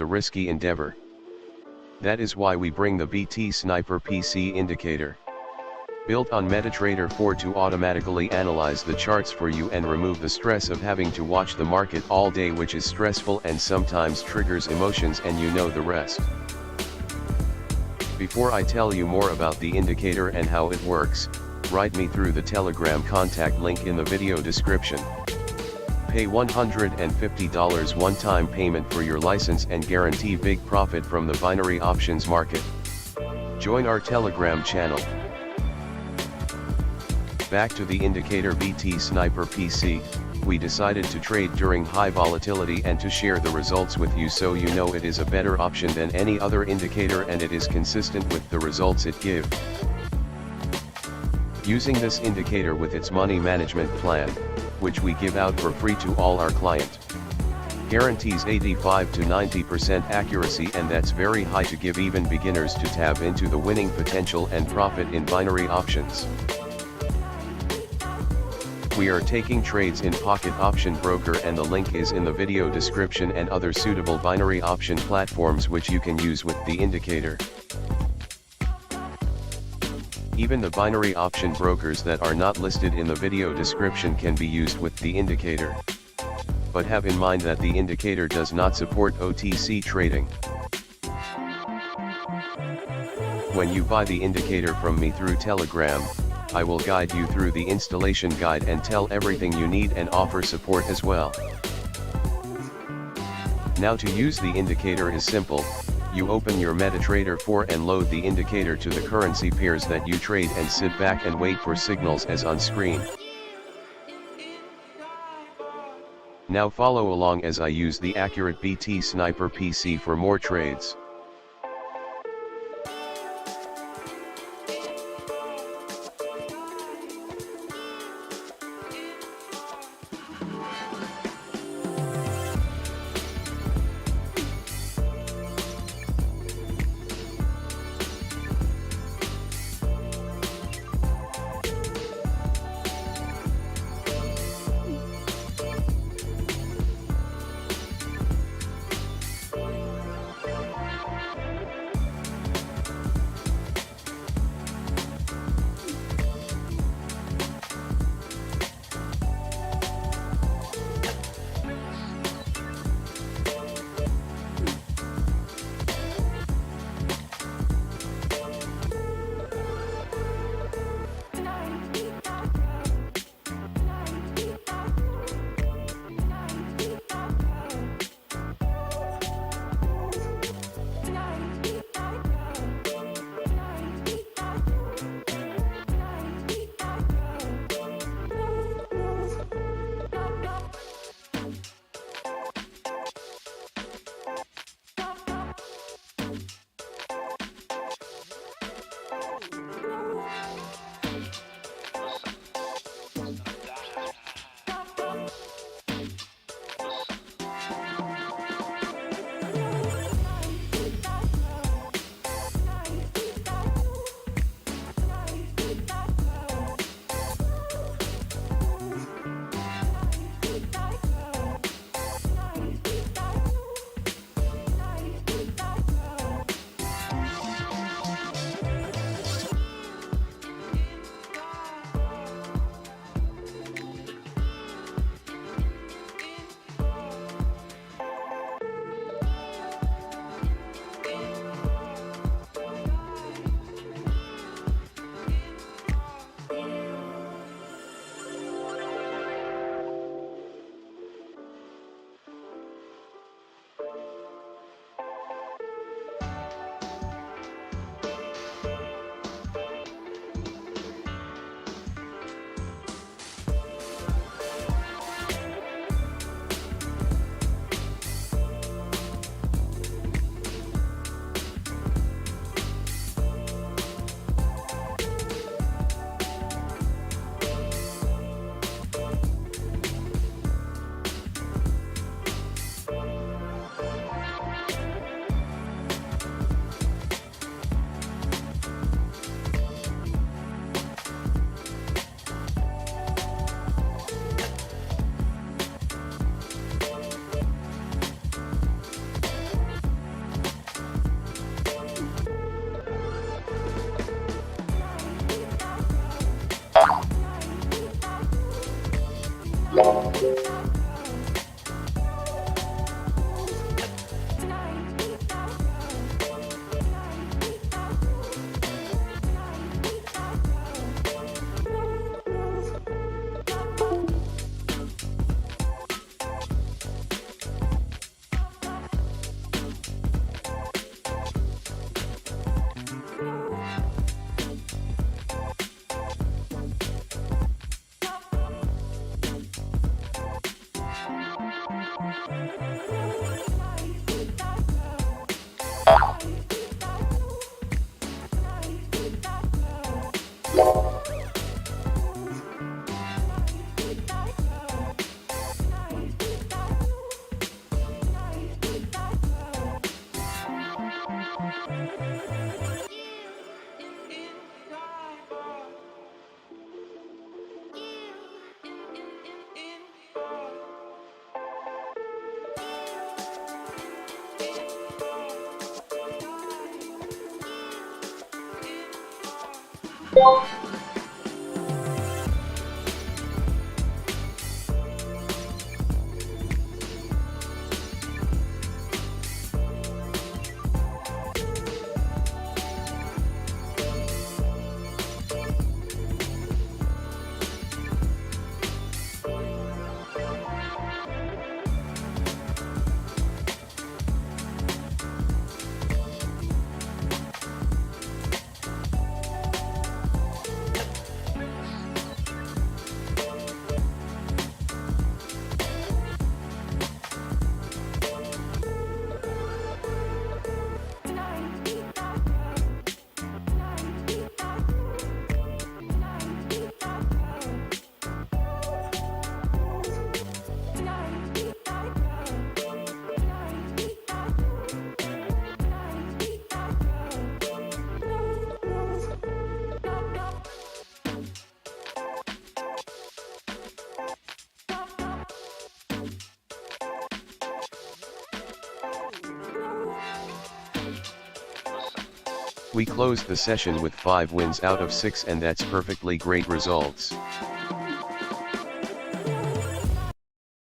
a risky endeavor. That is why we bring the BT Sniper PC indicator. Built on MetaTrader 4 to automatically analyze the charts for you and remove the stress of having to watch the market all day, which is stressful and sometimes triggers emotions, and you know the rest. Before I tell you more about the indicator and how it works, write me through the Telegram contact link in the video description. Pay $150 one-time payment for your license and guarantee big profit from the binary options market. Join our Telegram channel. Back to the indicator BT Sniper PC, we decided to trade during high volatility and to share the results with you so you know it is a better option than any other indicator and it is consistent with the results it gives. Using this indicator with its money management plan, which we give out for free to all our clients, guarantees 85 to 90% accuracy, and that's very high to give even beginners to tap into the winning potential and profit in binary options. We are taking trades in Pocket Option Broker and the link is in the video description, and other suitable binary option platforms which you can use with the indicator. Even the binary option brokers that are not listed in the video description can be used with the indicator. But have in mind that the indicator does not support OTC trading. When you buy the indicator from me through Telegram, I will guide you through the installation guide and tell everything you need and offer support as well. Now to use the indicator is simple. You open your MetaTrader 4 and load the indicator to the currency pairs that you trade and sit back and wait for signals as on screen. Now follow along as I use the accurate BT Sniper PC for more trades. We closed the session with 5 wins out of 6, and that's perfectly great results.